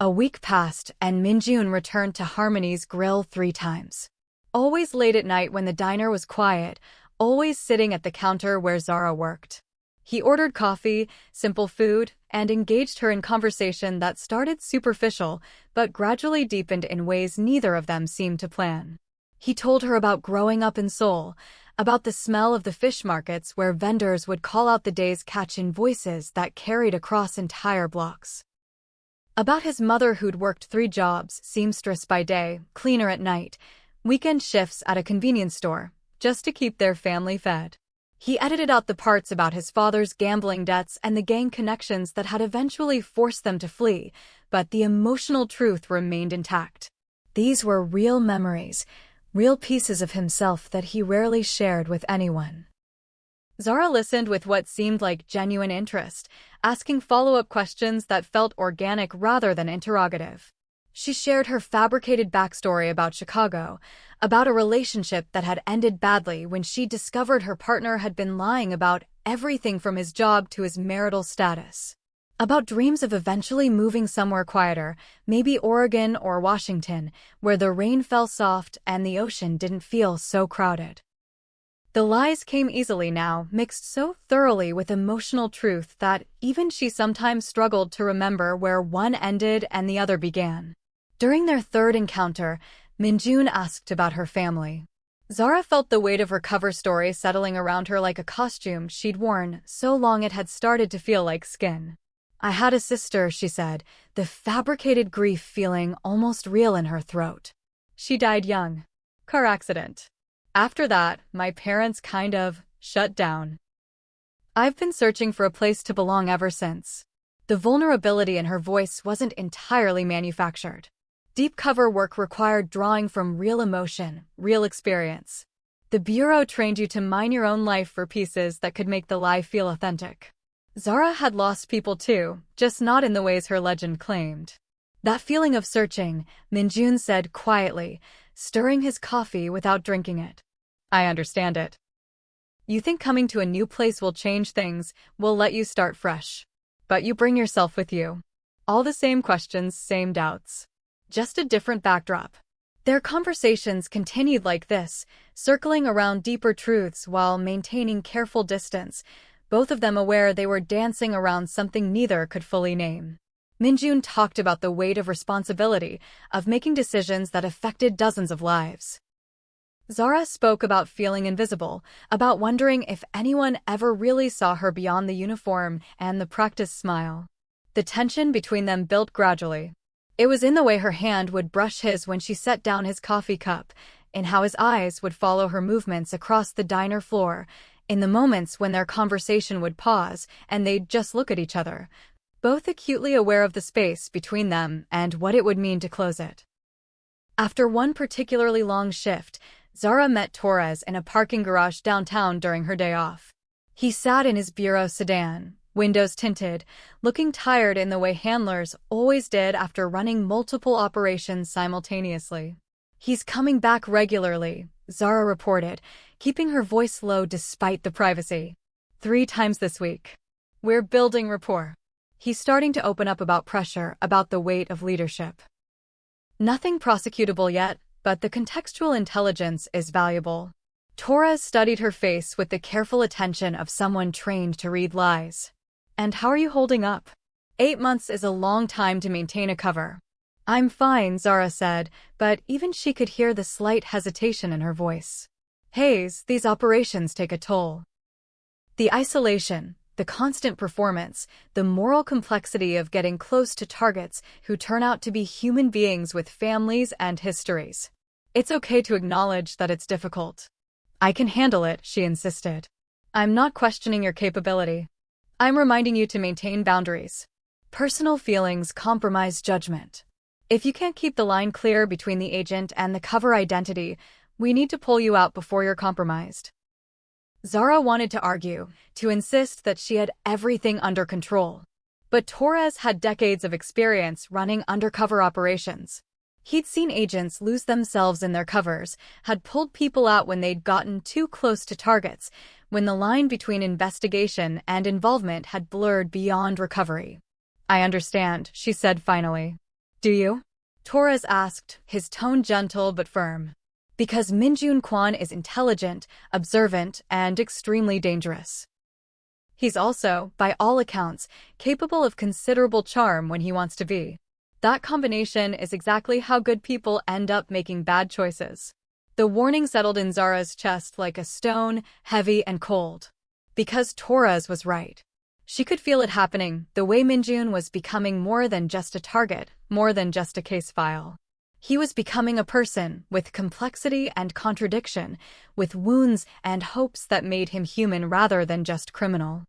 A week passed, and Min-jun returned to Harmony's grill 3 times. Always late at night when the diner was quiet, always sitting at the counter where Zara worked. He ordered coffee, simple food, and engaged her in conversation that started superficial but gradually deepened in ways neither of them seemed to plan. He told her about growing up in Seoul, about the smell of the fish markets where vendors would call out the day's catch in voices that carried across entire blocks. About his mother who'd worked 3 jobs, seamstress by day, cleaner at night, weekend shifts at a convenience store, just to keep their family fed. He edited out the parts about his father's gambling debts and the gang connections that had eventually forced them to flee, but the emotional truth remained intact. These were real memories, real pieces of himself that he rarely shared with anyone. Zara listened with what seemed like genuine interest, asking follow-up questions that felt organic rather than interrogative. She shared her fabricated backstory about Chicago, about a relationship that had ended badly when she discovered her partner had been lying about everything from his job to his marital status. About dreams of eventually moving somewhere quieter, maybe Oregon or Washington, where the rain fell soft and the ocean didn't feel so crowded. The lies came easily now, mixed so thoroughly with emotional truth that even she sometimes struggled to remember where one ended and the other began. During their 3rd encounter, Min-jun asked about her family. Zara felt the weight of her cover story settling around her like a costume she'd worn so long it had started to feel like skin. "I had a sister," she said, the fabricated grief feeling almost real in her throat. "She died young. Car accident. After that, my parents kind of shut down. I've been searching for a place to belong ever since." The vulnerability in her voice wasn't entirely manufactured. Deep cover work required drawing from real emotion, real experience. The bureau trained you to mine your own life for pieces that could make the lie feel authentic. Zara had lost people too, just not in the ways her legend claimed. "That feeling of searching," Min-jun said quietly, stirring his coffee without drinking it. "I understand it. You think coming to a new place will change things, will let you start fresh. But you bring yourself with you. All the same questions, same doubts. Just a different backdrop." Their conversations continued like this, circling around deeper truths while maintaining careful distance, both of them aware they were dancing around something neither could fully name. Min-jun talked about the weight of responsibility, of making decisions that affected dozens of lives. Zara spoke about feeling invisible, about wondering if anyone ever really saw her beyond the uniform and the practiced smile. The tension between them built gradually. It was in the way her hand would brush his when she set down his coffee cup, in how his eyes would follow her movements across the diner floor, in the moments when their conversation would pause and they'd just look at each other, both acutely aware of the space between them and what it would mean to close it. After one particularly long shift, Zara met Torres in a parking garage downtown during her day off. He sat in his bureau sedan, windows tinted, looking tired in the way handlers always did after running multiple operations simultaneously. "He's coming back regularly," Zara reported, keeping her voice low despite the privacy. 3 times this week. "We're building rapport." He's starting to open up about pressure, about the weight of leadership. Nothing prosecutable yet, but the contextual intelligence is valuable. Torres studied her face with the careful attention of someone trained to read lies. "And how are you holding up? 8 months is a long time to maintain a cover." "I'm fine," Zara said, but even she could hear the slight hesitation in her voice. "Hayes, these operations take a toll. The isolation, the constant performance, the moral complexity of getting close to targets who turn out to be human beings with families and histories. It's okay to acknowledge that it's difficult." "I can handle it," she insisted. "I'm not questioning your capability. I'm reminding you to maintain boundaries. Personal feelings compromise judgment. If you can't keep the line clear between the agent and the cover identity, we need to pull you out before you're compromised." Zara wanted to argue, to insist that she had everything under control. But Torres had decades of experience running undercover operations. He'd seen agents lose themselves in their covers, had pulled people out when they'd gotten too close to targets, when the line between investigation and involvement had blurred beyond recovery. "I understand," she said finally. Do you? Torres asked, his tone gentle but firm. Because Min-jun Kwon is intelligent, observant, and extremely dangerous. He's also, by all accounts, capable of considerable charm when he wants to be. That combination is exactly how good people end up making bad choices. The warning settled in Zara's chest like a stone, heavy and cold. Because Torres was right. She could feel it happening, the way Min-jun was becoming more than just a target, more than just a case file. He was becoming a person, with complexity and contradiction, with wounds and hopes that made him human rather than just criminal.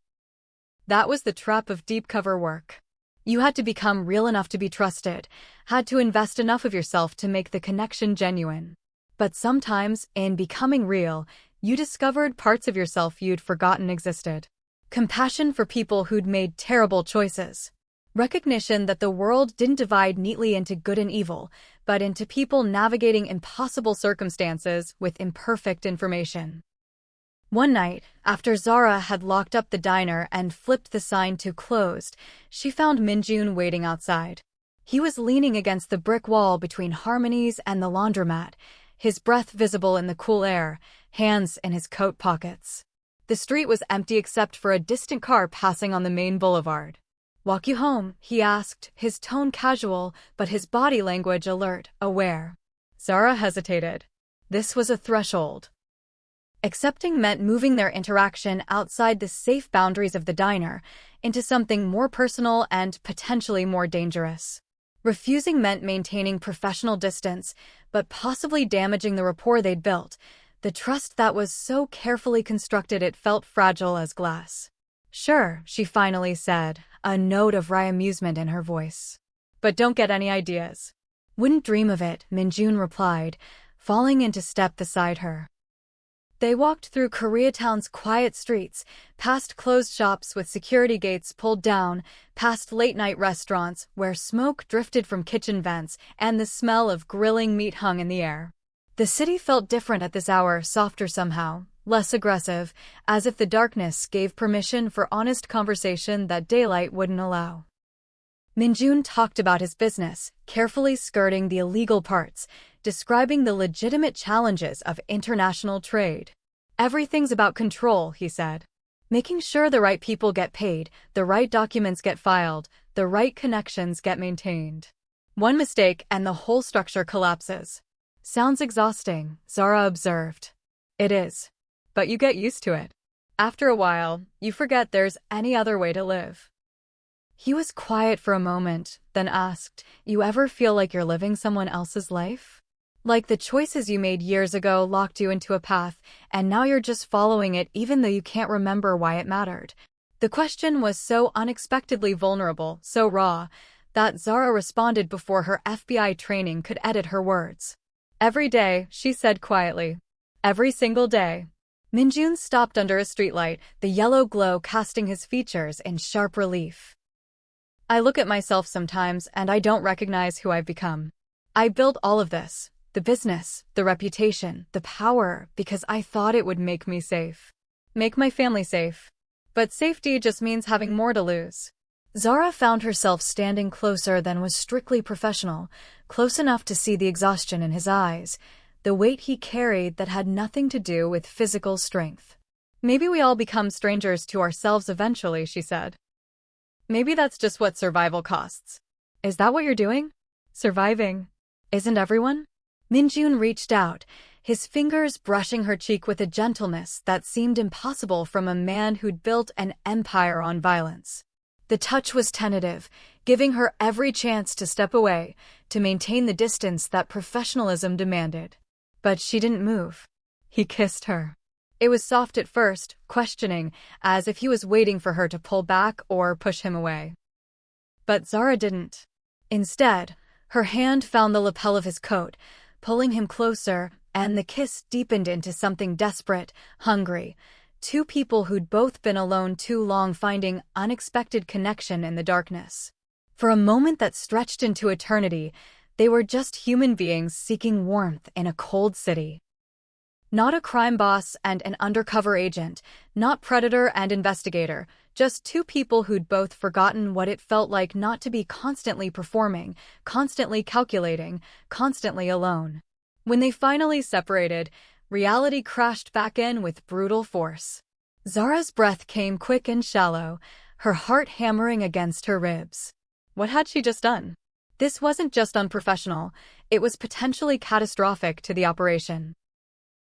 That was the trap of deep cover work. You had to become real enough to be trusted, had to invest enough of yourself to make the connection genuine. But sometimes, in becoming real, you discovered parts of yourself you'd forgotten existed. Compassion for people who'd made terrible choices. Recognition that the world didn't divide neatly into good and evil, but into people navigating impossible circumstances with imperfect information. One night, after Zara had locked up the diner and flipped the sign to closed, she found Min-jun waiting outside. He was leaning against the brick wall between Harmony's and the laundromat, his breath visible in the cool air, hands in his coat pockets. The street was empty except for a distant car passing on the main boulevard. "Walk you home?" he asked, his tone casual, but his body language alert, aware. Zara hesitated. This was a threshold. Accepting meant moving their interaction outside the safe boundaries of the diner, into something more personal and potentially more dangerous. Refusing meant maintaining professional distance, but possibly damaging the rapport they'd built, the trust that was so carefully constructed it felt fragile as glass. "Sure," she finally said, a note of wry amusement in her voice. "But don't get any ideas." "Wouldn't dream of it," Min-jun replied, falling into step beside her. They walked through Koreatown's quiet streets, past closed shops with security gates pulled down, past late-night restaurants where smoke drifted from kitchen vents and the smell of grilling meat hung in the air. The city felt different at this hour, softer somehow, less aggressive, as if the darkness gave permission for honest conversation that daylight wouldn't allow. Min-jun talked about his business, carefully skirting the illegal parts, describing the legitimate challenges of international trade. "Everything's about control," he said. "Making sure the right people get paid, the right documents get filed, the right connections get maintained. One mistake and the whole structure collapses." "Sounds exhausting," Zara observed. "It is. But you get used to it. After a while, you forget there's any other way to live." He was quiet for a moment, then asked, "You ever feel like you're living someone else's life? Like the choices you made years ago locked you into a path, and now you're just following it even though you can't remember why it mattered?" The question was so unexpectedly vulnerable, so raw, that Zara responded before her FBI training could edit her words. "Every day," she said quietly. "Every single day." Min-jun stopped under a streetlight, the yellow glow casting his features in sharp relief. "I look at myself sometimes and I don't recognize who I've become. I built all of this, the business, the reputation, the power, because I thought it would make me safe. Make my family safe. But safety just means having more to lose." Zara found herself standing closer than was strictly professional, close enough to see the exhaustion in his eyes, the weight he carried that had nothing to do with physical strength. "Maybe we all become strangers to ourselves eventually," she said. "Maybe that's just what survival costs." "Is that what you're doing? Surviving? Isn't everyone?" Min-jun reached out, his fingers brushing her cheek with a gentleness that seemed impossible from a man who'd built an empire on violence. The touch was tentative, giving her every chance to step away, to maintain the distance that professionalism demanded. But she didn't move. He kissed her. It was soft at first, questioning, as if he was waiting for her to pull back or push him away. But Zara didn't. Instead, her hand found the lapel of his coat, pulling him closer, and the kiss deepened into something desperate, hungry. Two people who'd both been alone too long, finding unexpected connection in the darkness. For a moment that stretched into eternity, they were just human beings seeking warmth in a cold city. Not a crime boss and an undercover agent, not predator and investigator, just two people who'd both forgotten what it felt like not to be constantly performing, constantly calculating, constantly alone. When they finally separated, reality crashed back in with brutal force. Zara's breath came quick and shallow, her heart hammering against her ribs. What had she just done? This wasn't just unprofessional, it was potentially catastrophic to the operation.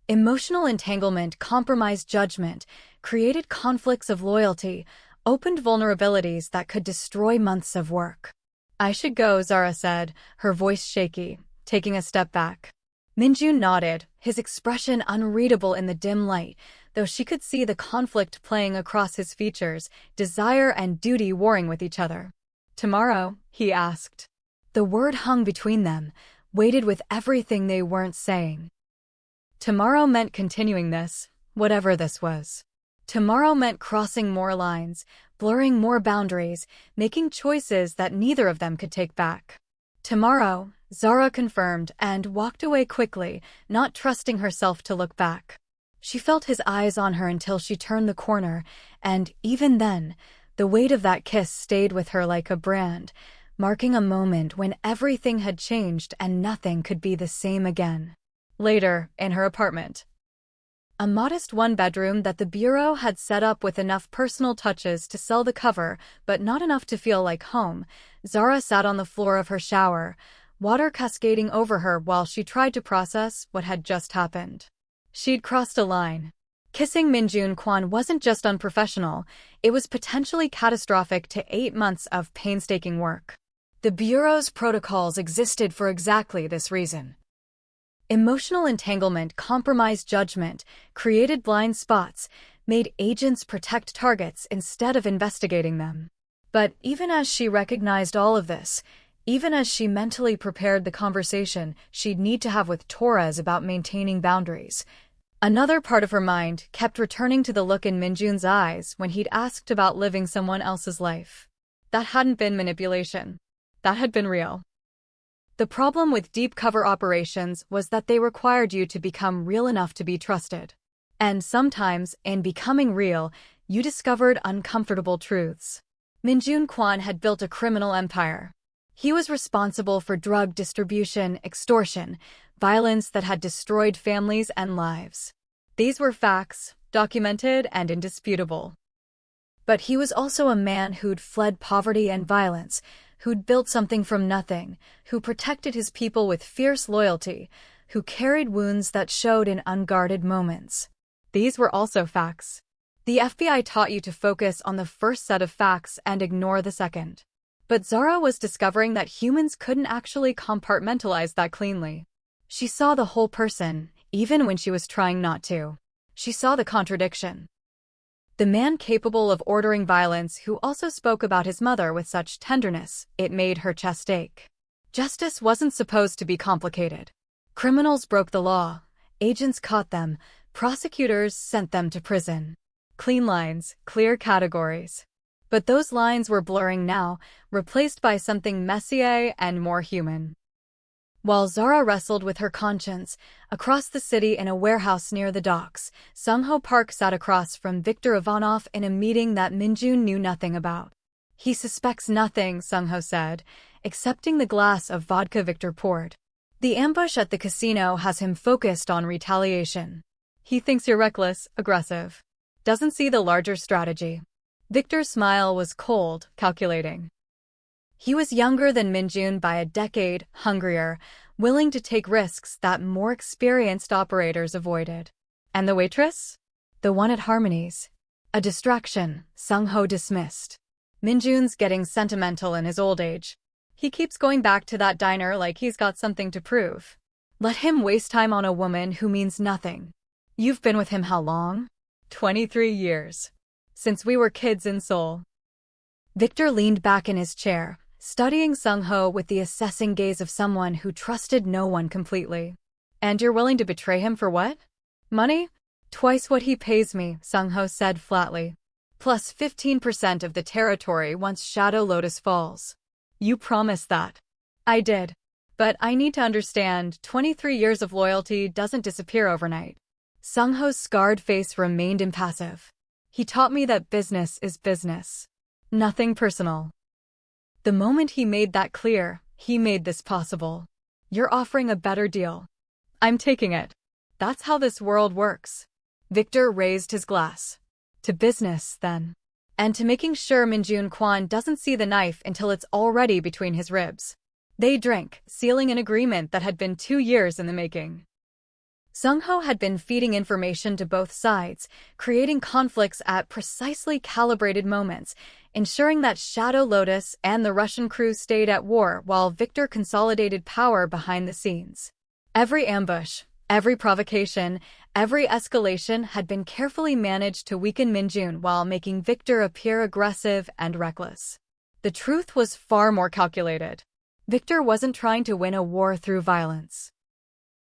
Emotional entanglement compromised judgment, created conflicts of loyalty, opened vulnerabilities that could destroy months of work. I should go, Zara said, her voice shaky, taking a step back. Min-jun nodded, his expression unreadable in the dim light, though she could see the conflict playing across his features, desire and duty warring with each other. Tomorrow? He asked. The word hung between them, weighted with everything they weren't saying. Tomorrow meant continuing this, whatever this was. Tomorrow meant crossing more lines, blurring more boundaries, making choices that neither of them could take back. Tomorrow, Zara confirmed and walked away quickly, not trusting herself to look back. She felt his eyes on her until she turned the corner, and even then, the weight of that kiss stayed with her like a brand, marking a moment when everything had changed and nothing could be the same again. Later, in her apartment. A modest one-bedroom that the bureau had set up with enough personal touches to sell the cover, but not enough to feel like home, Zara sat on the floor of her shower, water cascading over her while she tried to process what had just happened. She'd crossed a line. Kissing Min-jun Kwon wasn't just unprofessional, it was potentially catastrophic to 8 months of painstaking work. The bureau's protocols existed for exactly this reason. Emotional entanglement compromised judgment, created blind spots, made agents protect targets instead of investigating them. But even as she recognized all of this, even as she mentally prepared the conversation she'd need to have with Torres about maintaining boundaries, another part of her mind kept returning to the look in Min-jun's eyes when he'd asked about living someone else's life. That hadn't been manipulation. That had been real. The problem with deep cover operations was that they required you to become real enough to be trusted. And sometimes, in becoming real, you discovered uncomfortable truths. Min-jun Kwon had built a criminal empire. He was responsible for drug distribution, extortion, violence that had destroyed families and lives. These were facts, documented and indisputable. But he was also a man who'd fled poverty and violence, who'd built something from nothing, who protected his people with fierce loyalty, who carried wounds that showed in unguarded moments. These were also facts. The FBI taught you to focus on the first set of facts and ignore the second. But Zara was discovering that humans couldn't actually compartmentalize that cleanly. She saw the whole person, even when she was trying not to. She saw the contradiction. The man capable of ordering violence who also spoke about his mother with such tenderness, it made her chest ache. Justice wasn't supposed to be complicated. Criminals broke the law, agents caught them, prosecutors sent them to prison. Clean lines, clear categories. But those lines were blurring now, replaced by something messier and more human. While Zara wrestled with her conscience, across the city in a warehouse near the docks, Seung-ho Park sat across from Viktor Ivanov in a meeting that Min-jun knew nothing about. He suspects nothing, Seung-ho said, accepting the glass of vodka Viktor poured. The ambush at the casino has him focused on retaliation. He thinks you're reckless, aggressive. Doesn't see the larger strategy. Viktor's smile was cold, calculating. He was younger than Min-jun by a decade, hungrier, willing to take risks that more experienced operators avoided. And the waitress? The one at Harmony's. A distraction, Seung-ho dismissed. Min-jun's getting sentimental in his old age. He keeps going back to that diner like he's got something to prove. Let him waste time on a woman who means nothing. You've been with him how long? 23 years. Since we were kids in Seoul. Viktor leaned back in his chair, studying Seung-ho with the assessing gaze of someone who trusted no one completely. And you're willing to betray him for what? Money? Twice what he pays me, Seung-ho said flatly. Plus 15% of the territory once Shadow Lotus falls. You promised that. I did. But I need to understand, 23 years of loyalty doesn't disappear overnight. Seung-ho's scarred face remained impassive. He taught me that business is business. Nothing personal. The moment he made that clear, he made this possible. You're offering a better deal. I'm taking it. That's how this world works. Victor raised his glass. To business, then. And to making sure Min-jun Kwon doesn't see the knife until it's already between his ribs. They drank, sealing an agreement that had been 2 years in the making. Seung-ho had been feeding information to both sides, creating conflicts at precisely calibrated moments, ensuring that Shadow Lotus and the Russian crew stayed at war while Victor consolidated power behind the scenes. Every ambush, every provocation, every escalation had been carefully managed to weaken Min-jun while making Victor appear aggressive and reckless. The truth was far more calculated. Victor wasn't trying to win a war through violence.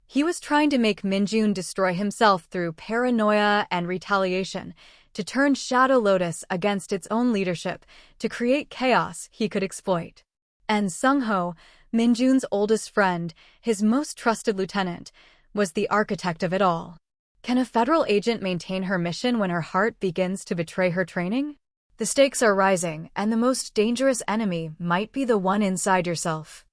He was trying to make Min-jun destroy himself through paranoia and retaliation, to turn Shadow Lotus against its own leadership, to create chaos he could exploit. And Seung-ho, Min-jun's oldest friend, his most trusted lieutenant, was the architect of it all. Can a federal agent maintain her mission when her heart begins to betray her training? The stakes are rising, and the most dangerous enemy might be the one inside yourself.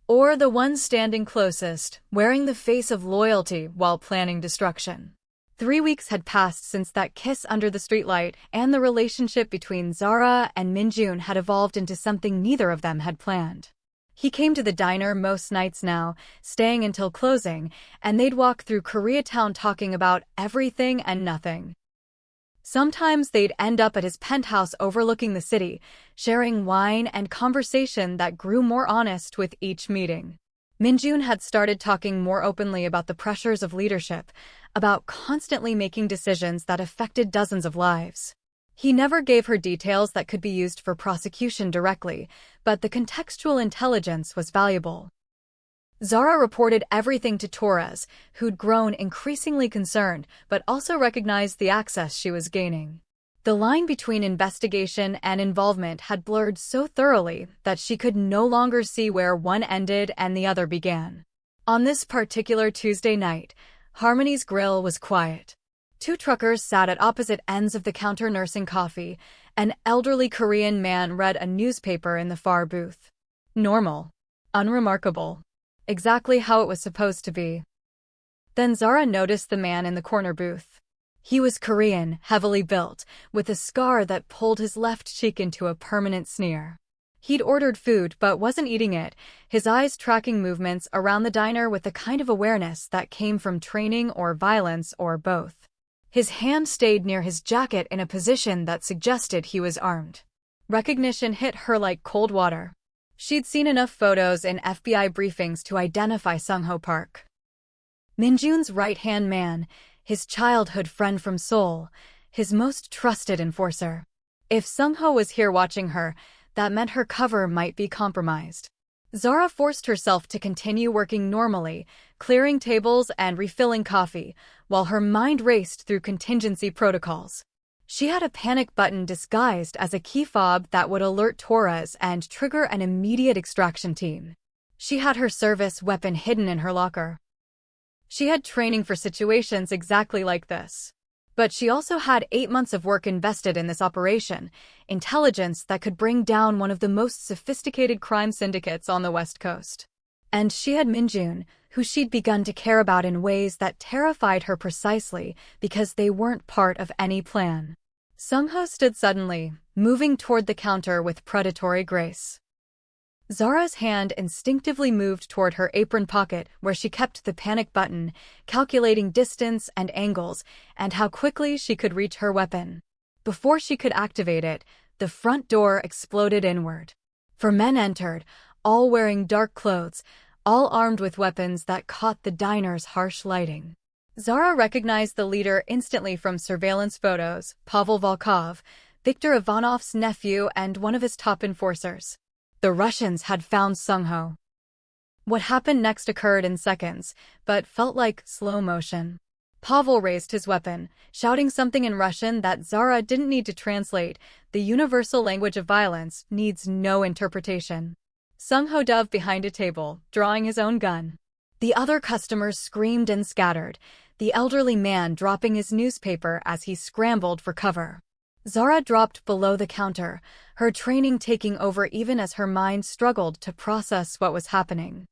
Or the one standing closest, wearing the face of loyalty while planning destruction. 3 weeks had passed since that kiss under the streetlight, and the relationship between Zara and Min-jun had evolved into something neither of them had planned. He came to the diner most nights now, staying until closing, and they'd walk through Koreatown talking about everything and nothing. Sometimes they'd end up at his penthouse overlooking the city, sharing wine and conversation that grew more honest with each meeting. Min-jun had started talking more openly about the pressures of leadership, about constantly making decisions that affected dozens of lives. He never gave her details that could be used for prosecution directly, but the contextual intelligence was valuable. Zara reported everything to Torres, who'd grown increasingly concerned, but also recognized the access she was gaining. The line between investigation and involvement had blurred so thoroughly that she could no longer see where one ended and the other began. On this particular Tuesday night, Harmony's grill was quiet. 2 truckers sat at opposite ends of the counter nursing coffee. An elderly Korean man read a newspaper in the far booth. Normal. Unremarkable. Exactly how it was supposed to be. Then Zara noticed the man in the corner booth. He was Korean, heavily built, with a scar that pulled his left cheek into a permanent sneer. He'd ordered food but wasn't eating it, his eyes tracking movements around the diner with the kind of awareness that came from training or violence or both. His hand stayed near his jacket in a position that suggested he was armed. Recognition hit her like cold water. She'd seen enough photos in FBI briefings to identify Seung-ho Park. Min-jun's right-hand man, his childhood friend from Seoul, his most trusted enforcer. If Seung-ho was here watching her, that meant her cover might be compromised. Zara forced herself to continue working normally, clearing tables and refilling coffee, while her mind raced through contingency protocols. She had a panic button disguised as a key fob that would alert Torres and trigger an immediate extraction team. She had her service weapon hidden in her locker. She had training for situations exactly like this. But she also had 8 months of work invested in this operation, intelligence that could bring down one of the most sophisticated crime syndicates on the West Coast. And she had Min-jun, who she'd begun to care about in ways that terrified her precisely because they weren't part of any plan. Seung-ho stood suddenly, moving toward the counter with predatory grace. Zara's hand instinctively moved toward her apron pocket where she kept the panic button, calculating distance and angles, and how quickly she could reach her weapon. Before she could activate it, the front door exploded inward. 4 men entered, all wearing dark clothes, all armed with weapons that caught the diner's harsh lighting. Zara recognized the leader instantly from surveillance photos, Pavel Volkov, Viktor Ivanov's nephew and one of his top enforcers. The Russians had found Seung-ho. What happened next occurred in seconds, but felt like slow motion. Pavel raised his weapon, shouting something in Russian that Zara didn't need to translate. The universal language of violence needs no interpretation. Seung-ho dove behind a table, drawing his own gun. The other customers screamed and scattered. the elderly man dropping his newspaper as he scrambled for cover. Zara dropped below the counter, her training taking over even as her mind struggled to process what was happening.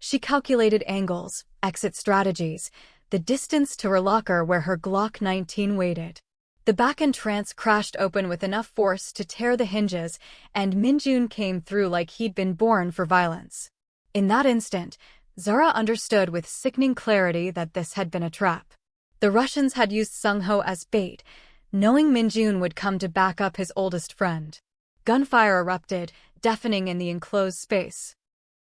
She calculated angles, exit strategies, the distance to her locker where her Glock 19 waited. The back entrance crashed open with enough force to tear the hinges, and Min-jun came through like he'd been born for violence. In that instant, Zara understood with sickening clarity that this had been a trap. The Russians had used Seung-ho as bait, knowing Min-jun would come to back up his oldest friend. Gunfire erupted, deafening in the enclosed space.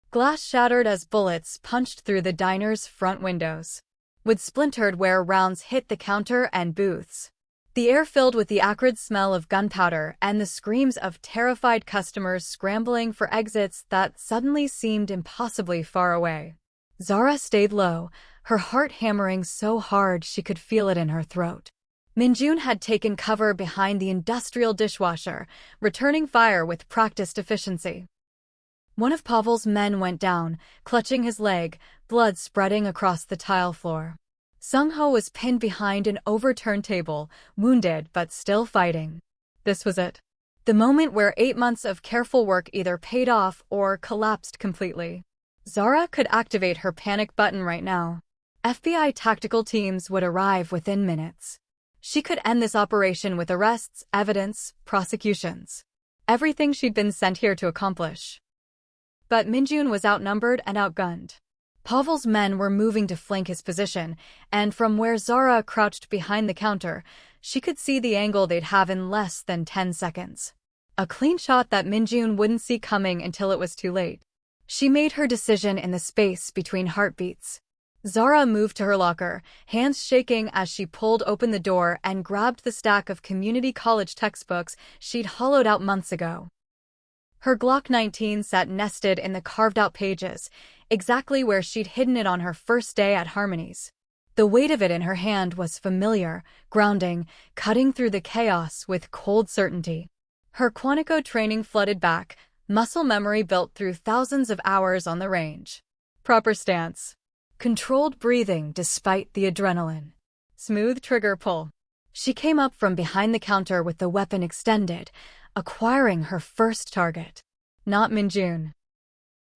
Glass shattered as bullets punched through the diner's front windows. Wood splintered where rounds hit the counter and booths. The air filled with the acrid smell of gunpowder and the screams of terrified customers scrambling for exits that suddenly seemed impossibly far away. Zara stayed low, her heart hammering so hard she could feel it in her throat. Min-jun had taken cover behind the industrial dishwasher, returning fire with practiced efficiency. One of Pavel's men went down, clutching his leg, blood spreading across the tile floor. Seung-ho was pinned behind an overturned table, wounded but still fighting. This was it. The moment where 8 months of careful work either paid off or collapsed completely. Zara could activate her panic button right now. FBI tactical teams would arrive within minutes. She could end this operation with arrests, evidence, prosecutions. Everything she'd been sent here to accomplish. But Min-jun was outnumbered and outgunned. Pavel's men were moving to flank his position, and from where Zara crouched behind the counter, she could see the angle they'd have in less than 10 seconds. A clean shot that Min-jun wouldn't see coming until it was too late. She made her decision in the space between heartbeats. Zara moved to her locker, hands shaking as she pulled open the door and grabbed the stack of community college textbooks she'd hollowed out months ago. Her Glock 19 sat nested in the carved-out pages, exactly where she'd hidden it on her first day at Harmony's. The weight of it in her hand was familiar, grounding, cutting through the chaos with cold certainty. Her Quantico training flooded back, muscle memory built through thousands of hours on the range. Proper stance. Controlled breathing despite the adrenaline. Smooth trigger pull. She came up from behind the counter with the weapon extended, acquiring her first target. Not Min-jun.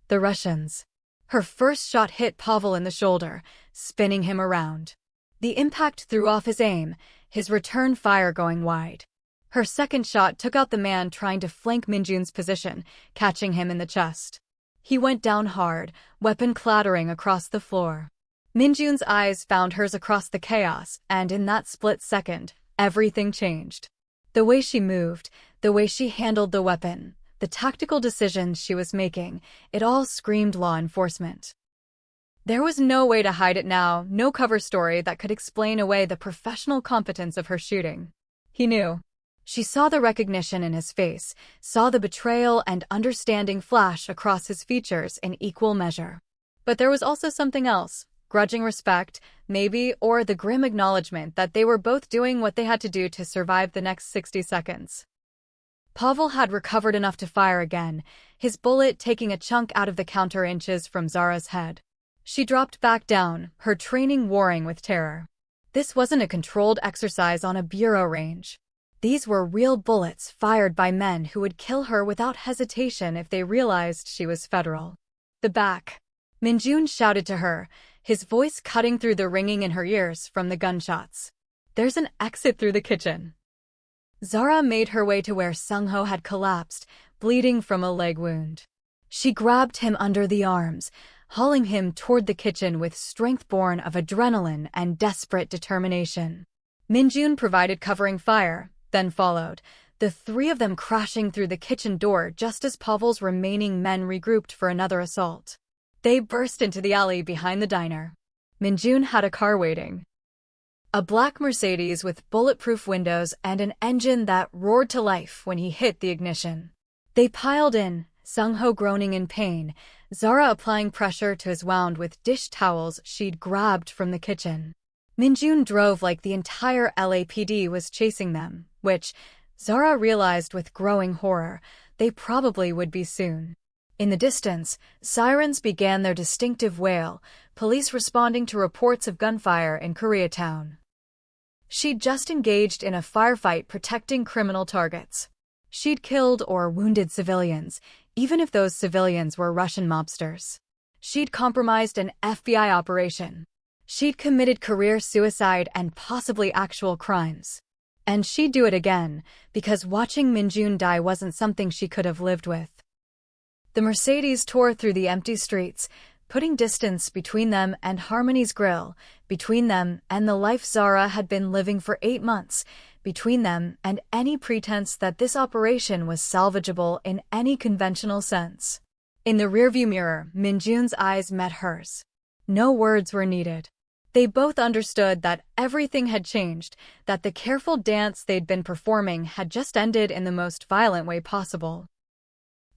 The Russians. Her first shot hit Pavel in the shoulder, spinning him around. The impact threw off his aim, his return fire going wide. Her second shot took out the man trying to flank Min-jun's position, catching him in the chest. He went down hard, weapon clattering across the floor. Min-jun's eyes found hers across the chaos, and in that split second, everything changed. The way she moved, the way she handled the weapon, the tactical decisions she was making, it all screamed law enforcement. There was no way to hide it now, no cover story that could explain away the professional competence of her shooting. He knew. She saw the recognition in his face, saw the betrayal and understanding flash across his features in equal measure. But there was also something else, grudging respect, maybe, or the grim acknowledgement that they were both doing what they had to do to survive the next 60 seconds. Pavel had recovered enough to fire again, his bullet taking a chunk out of the counter inches from Zara's head. She dropped back down, her training warring with terror. This wasn't a controlled exercise on a bureau range. These were real bullets fired by men who would kill her without hesitation if they realized she was federal. The back. Min-jun shouted to her, his voice cutting through the ringing in her ears from the gunshots. There's an exit through the kitchen. Zara made her way to where Seung-ho had collapsed, bleeding from a leg wound. She grabbed him under the arms, hauling him toward the kitchen with strength born of adrenaline and desperate determination. Min-jun provided covering fire, then followed, the three of them crashing through the kitchen door just as Pavel's remaining men regrouped for another assault. They burst into the alley behind the diner. Min-jun had a car waiting. A black Mercedes with bulletproof windows and an engine that roared to life when he hit the ignition. They piled in, Seung-ho groaning in pain, Zara applying pressure to his wound with dish towels she'd grabbed from the kitchen. Min-jun drove like the entire LAPD was chasing them, which, Zara realized with growing horror, they probably would be soon. In the distance, sirens began their distinctive wail, police responding to reports of gunfire in Koreatown. She'd just engaged in a firefight protecting criminal targets. She'd killed or wounded civilians, even if those civilians were Russian mobsters. She'd compromised an FBI operation. She'd committed career suicide and possibly actual crimes. And she'd do it again, because watching Min-jun die wasn't something she could have lived with. The Mercedes tore through the empty streets, putting distance between them and Harmony's grill, between them and the life Zara had been living for 8 months, between them and any pretense that this operation was salvageable in any conventional sense. In the rearview mirror, Min-jun's eyes met hers. No words were needed. They both understood that everything had changed, that the careful dance they'd been performing had just ended in the most violent way possible.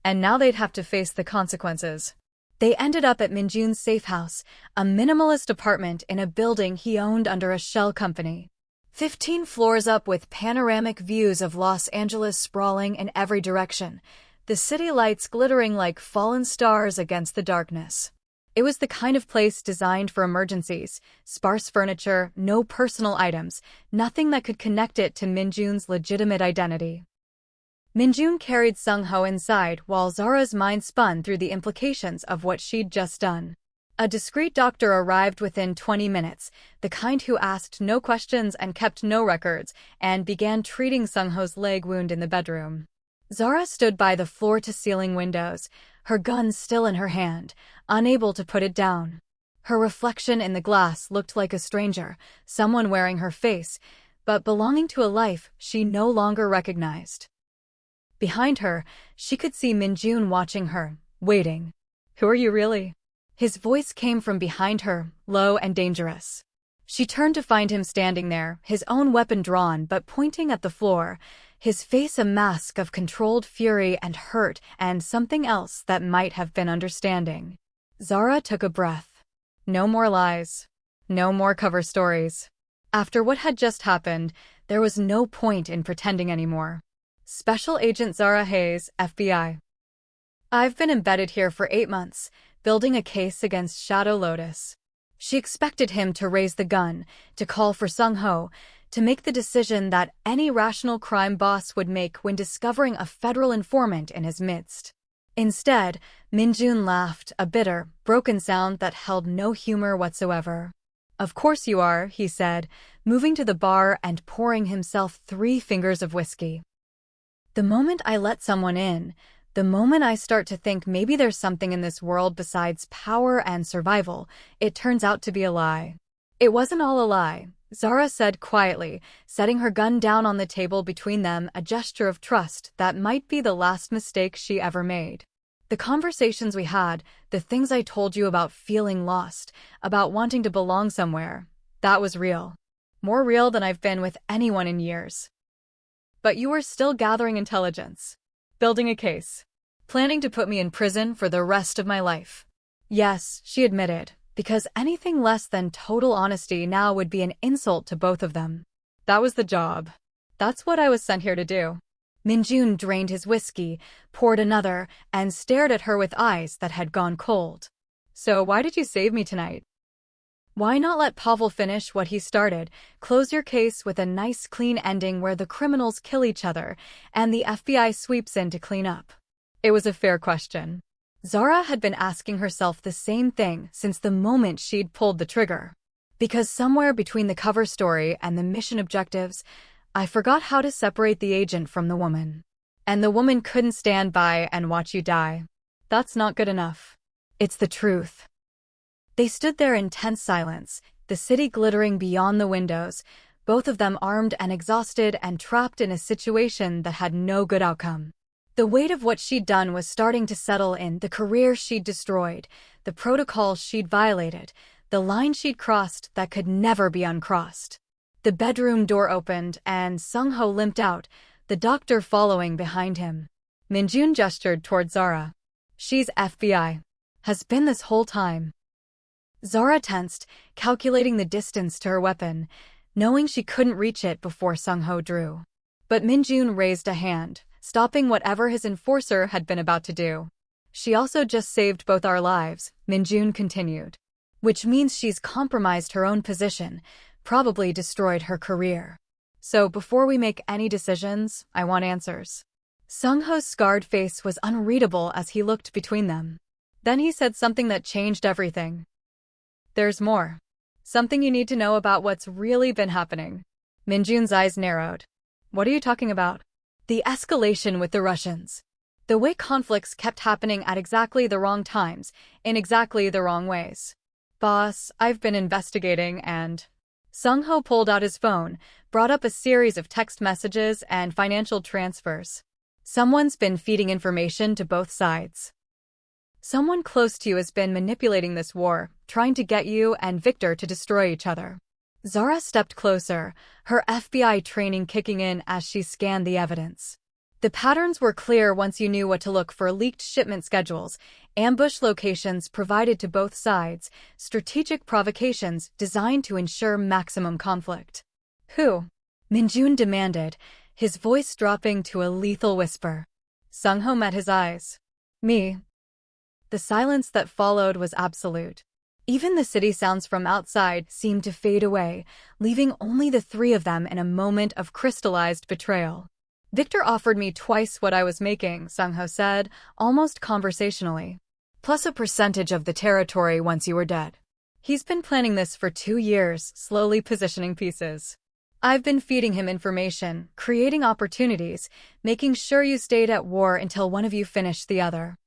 And now they'd have to face the consequences. They ended up at Min-jun's safe house, a minimalist apartment in a building he owned under a shell company. 15 floors up with panoramic views of Los Angeles sprawling in every direction, the city lights glittering like fallen stars against the darkness. It was the kind of place designed for emergencies, sparse furniture, no personal items, nothing that could connect it to Min-jun's legitimate identity. Min-jun carried Seung-ho inside while Zara's mind spun through the implications of what she'd just done. A discreet doctor arrived within 20 minutes, the kind who asked no questions and kept no records, and began treating Seung-ho's leg wound in the bedroom. Zara stood by the floor-to-ceiling windows, her gun still in her hand, unable to put it down. Her reflection in the glass looked like a stranger, someone wearing her face, but belonging to a life she no longer recognized. Behind her, she could see Min-jun watching her, waiting. "Who are you really?" His voice came from behind her, low and dangerous. She turned to find him standing there, his own weapon drawn but pointing at the floor, his face a mask of controlled fury and hurt and something else that might have been understanding. Zara took a breath. No more lies. No more cover stories. After what had just happened, there was no point in pretending anymore. Special Agent Zara Hayes, FBI. I've been embedded here for 8 months, building a case against Shadow Lotus. She expected him to raise the gun, to call for Seung-ho, to make the decision that any rational crime boss would make when discovering a federal informant in his midst. Instead, Min-jun laughed, a bitter, broken sound that held no humor whatsoever. "Of course you are," he said, moving to the bar and pouring himself 3 fingers of whiskey. "The moment I let someone in, the moment I start to think maybe there's something in this world besides power and survival, it turns out to be a lie." "It wasn't all a lie," Zara said quietly, setting her gun down on the table between them, a gesture of trust that might be the last mistake she ever made. "The conversations we had, the things I told you about feeling lost, about wanting to belong somewhere, that was real. More real than I've been with anyone in years. But you were still gathering intelligence, building a case, planning to put me in prison for the rest of my life." Yes, she admitted, because anything less than total honesty now would be an insult to both of them. "That was the job. That's what I was sent here to do." Min-jun drained his whiskey, poured another, and stared at her with eyes that had gone cold. "So why did you save me tonight? Why not let Pavel finish what he started, close your case with a nice clean ending where the criminals kill each other and the FBI sweeps in to clean up?" It was a fair question. Zara had been asking herself the same thing since the moment she'd pulled the trigger. Because somewhere between the cover story and the mission objectives, I forgot how to separate the agent from the woman. And the woman couldn't stand by and watch you die. That's not good enough. It's the truth. They stood there in tense silence, the city glittering beyond the windows, both of them armed and exhausted and trapped in a situation that had no good outcome. The weight of what she'd done was starting to settle in, the career she'd destroyed, the protocol she'd violated, the line she'd crossed that could never be uncrossed. The bedroom door opened and Seung-ho limped out, the doctor following behind him. Min-jun gestured toward Zara. "She's FBI. Has been this whole time." Zara tensed, calculating the distance to her weapon, knowing she couldn't reach it before Seung-ho drew. But Min-jun raised a hand, stopping whatever his enforcer had been about to do. She also just saved both our lives, Min-jun continued. Which means she's compromised her own position, probably destroyed her career. So before we make any decisions, I want answers. Seung-ho's scarred face was unreadable as he looked between them. Then he said something that changed everything. There's more. Something you need to know about what's really been happening. Min-jun's eyes narrowed. What are you talking about? The escalation with the Russians. The way conflicts kept happening at exactly the wrong times, in exactly the wrong ways. Boss, I've been investigating and… Seung-ho pulled out his phone, brought up a series of text messages and financial transfers. Someone's been feeding information to both sides. Someone close to you has been manipulating this war, trying to get you and Victor to destroy each other. Zara stepped closer, her FBI training kicking in as she scanned the evidence. The patterns were clear once you knew what to look for: leaked shipment schedules, ambush locations provided to both sides, strategic provocations designed to ensure maximum conflict. Who? Min-jun demanded, his voice dropping to a lethal whisper. Seung-ho met his eyes. Me. The silence that followed was absolute. Even the city sounds from outside seemed to fade away, leaving only the three of them in a moment of crystallized betrayal. Victor offered me twice what I was making, Seung-ho said, almost conversationally. Plus a percentage of the territory once you were dead. He's been planning this for 2 years, slowly positioning pieces. I've been feeding him information, creating opportunities, making sure you stayed at war until one of you finished the other.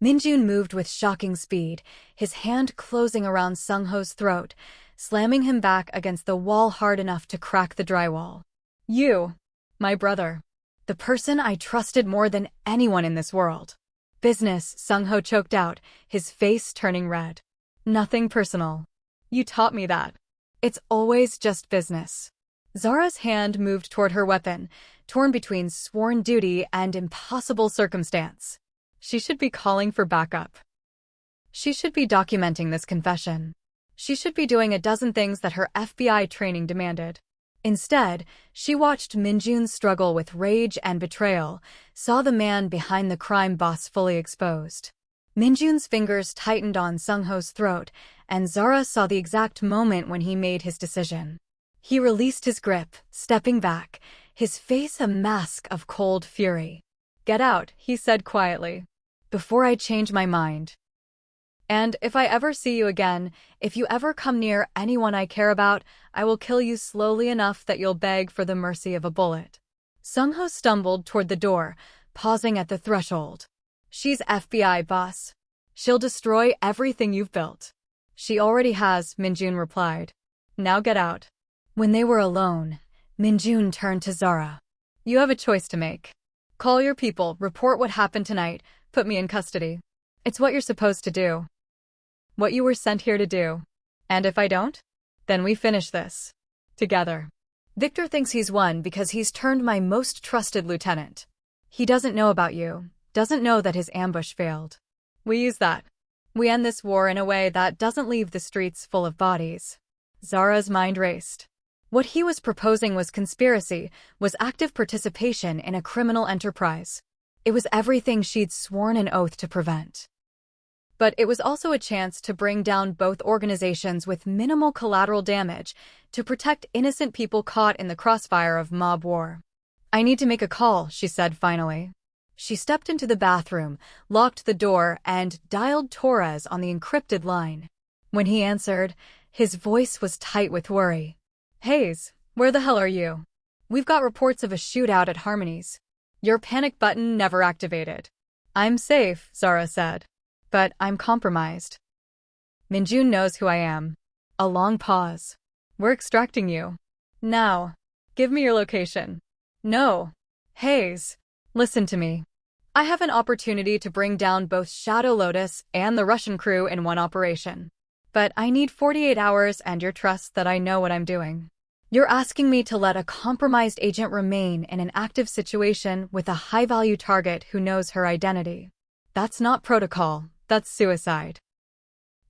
Min-jun moved with shocking speed, his hand closing around Seung-ho's throat, slamming him back against the wall hard enough to crack the drywall. You, my brother, the person I trusted more than anyone in this world. Business, Seung-ho choked out, his face turning red. Nothing personal. You taught me that. It's always just business. Zara's hand moved toward her weapon, torn between sworn duty and impossible circumstance. She should be calling for backup. She should be documenting this confession. She should be doing a dozen things that her FBI training demanded. Instead, she watched Min-jun struggle with rage and betrayal, saw the man behind the crime boss fully exposed. Min-jun's fingers tightened on Seung-ho's throat, and Zara saw the exact moment when he made his decision. He released his grip, stepping back, his face a mask of cold fury. Get out, he said quietly. Before I change my mind. And if I ever see you again, if you ever come near anyone I care about, I will kill you slowly enough that you'll beg for the mercy of a bullet. Seung-ho stumbled toward the door, pausing at the threshold. She's FBI, boss. She'll destroy everything you've built. She already has, Min-jun replied. Now get out. When they were alone, Min-jun turned to Zara. You have a choice to make. Call your people, report what happened tonight, put me in custody. It's what you're supposed to do. What you were sent here to do. And if I don't? Then we finish this. Together. Victor thinks he's won because he's turned my most trusted lieutenant. He doesn't know about you, doesn't know that his ambush failed. We use that. We end this war in a way that doesn't leave the streets full of bodies. Zara's mind raced. What he was proposing was conspiracy, was active participation in a criminal enterprise. It was everything she'd sworn an oath to prevent. But it was also a chance to bring down both organizations with minimal collateral damage, to protect innocent people caught in the crossfire of mob war. I need to make a call, she said finally. She stepped into the bathroom, locked the door, and dialed Torres on the encrypted line. When he answered, his voice was tight with worry. Hayes, where the hell are you? We've got reports of a shootout at Harmony's. Your panic button never activated. I'm safe, Zara said. But I'm compromised. Min-jun knows who I am. A long pause. We're extracting you. Now. Give me your location. No. Hayes, listen to me. I have an opportunity to bring down both Shadow Lotus and the Russian crew in one operation. But I need 48 hours and your trust that I know what I'm doing. You're asking me to let a compromised agent remain in an active situation with a high-value target who knows her identity. That's not protocol, that's suicide.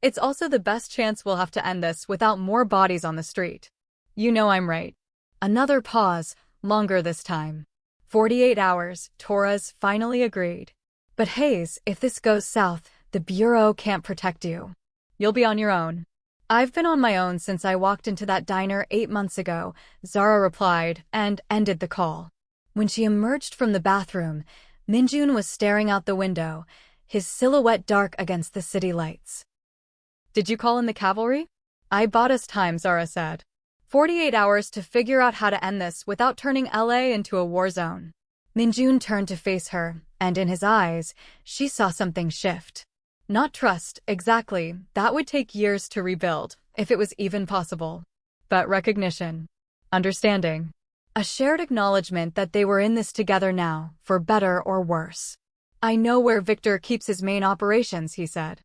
It's also the best chance we'll have to end this without more bodies on the street. You know I'm right. Another pause, longer this time. 48 hours, Torres finally agreed. But Hayes, if this goes south, the Bureau can't protect you. You'll be on your own. I've been on my own since I walked into that diner 8 months ago, Zara replied, and ended the call. When she emerged from the bathroom, Min-jun was staring out the window, his silhouette dark against the city lights. Did you call in the cavalry? I bought us time, Zara said. 48 hours to figure out how to end this without turning LA into a war zone. Min-jun turned to face her, and in his eyes, she saw something shift. Not trust, exactly, that would take years to rebuild, if it was even possible. But recognition. Understanding. A shared acknowledgement that they were in this together now, for better or worse. I know where Victor keeps his main operations, he said.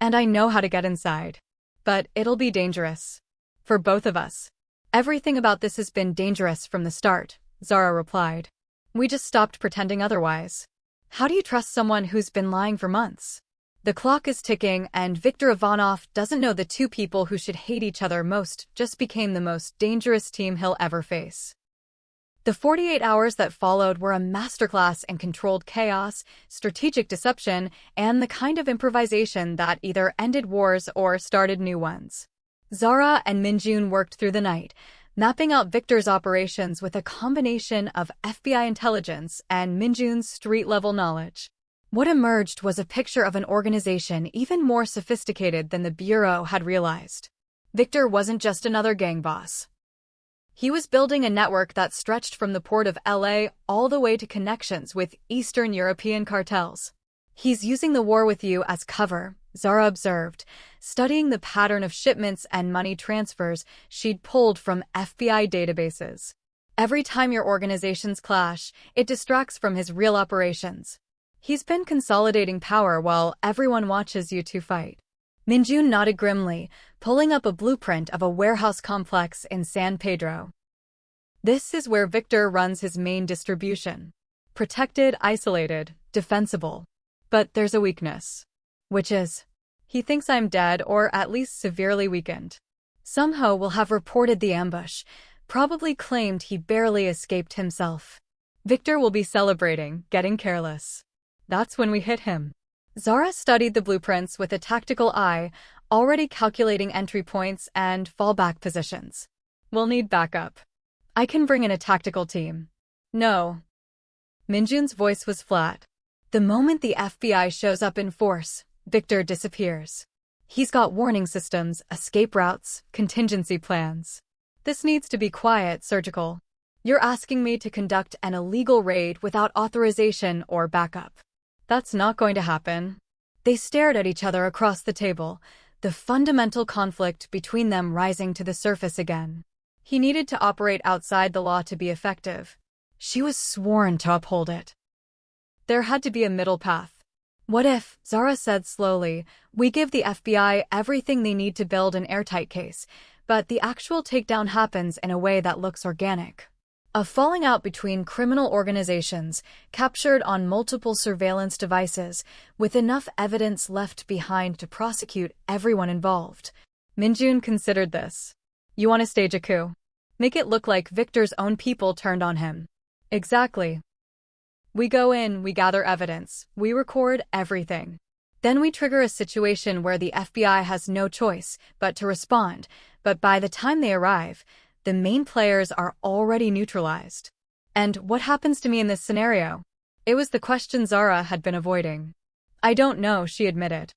And I know how to get inside. But it'll be dangerous. For both of us. Everything about this has been dangerous from the start, Zara replied. We just stopped pretending otherwise. How do you trust someone who's been lying for months? The clock is ticking, and Viktor Ivanov doesn't know the two people who should hate each other most just became the most dangerous team he'll ever face. The 48 hours that followed were a masterclass in controlled chaos, strategic deception, and the kind of improvisation that either ended wars or started new ones. Zara and Min-jun worked through the night, mapping out Victor's operations with a combination of FBI intelligence and Min-jun's street-level knowledge. What emerged was a picture of an organization even more sophisticated than the Bureau had realized. Victor wasn't just another gang boss. He was building a network that stretched from the port of LA all the way to connections with Eastern European cartels. He's using the war with you as cover, Zara observed, studying the pattern of shipments and money transfers she'd pulled from FBI databases. Every time your organizations clash, it distracts from his real operations. He's been consolidating power while everyone watches you two fight. Min-jun nodded grimly, pulling up a blueprint of a warehouse complex in San Pedro. This is where Victor runs his main distribution. Protected, isolated, defensible. But there's a weakness. Which is, he thinks I'm dead or at least severely weakened. Seung-ho will have reported the ambush, probably claimed he barely escaped himself. Victor will be celebrating, getting careless. That's when we hit him. Zara studied the blueprints with a tactical eye, already calculating entry points and fallback positions. We'll need backup. I can bring in a tactical team. No. Min-jun's voice was flat. The moment the FBI shows up in force, Victor disappears. He's got warning systems, escape routes, contingency plans. This needs to be quiet, surgical. You're asking me to conduct an illegal raid without authorization or backup. That's not going to happen. They stared at each other across the table, the fundamental conflict between them rising to the surface again. He needed to operate outside the law to be effective. She was sworn to uphold it. There had to be a middle path. What if, Zara said slowly, we give the FBI everything they need to build an airtight case, but the actual takedown happens in a way that looks organic? A falling out between criminal organizations, captured on multiple surveillance devices, with enough evidence left behind to prosecute everyone involved. Min-jun considered this. You want to stage a coup? Make it look like Victor's own people turned on him. Exactly. We go in, we gather evidence, we record everything. Then we trigger a situation where the FBI has no choice but to respond, but by the time they arrive, the main players are already neutralized. And what happens to me in this scenario? It was the question Zara had been avoiding. I don't know, she admitted.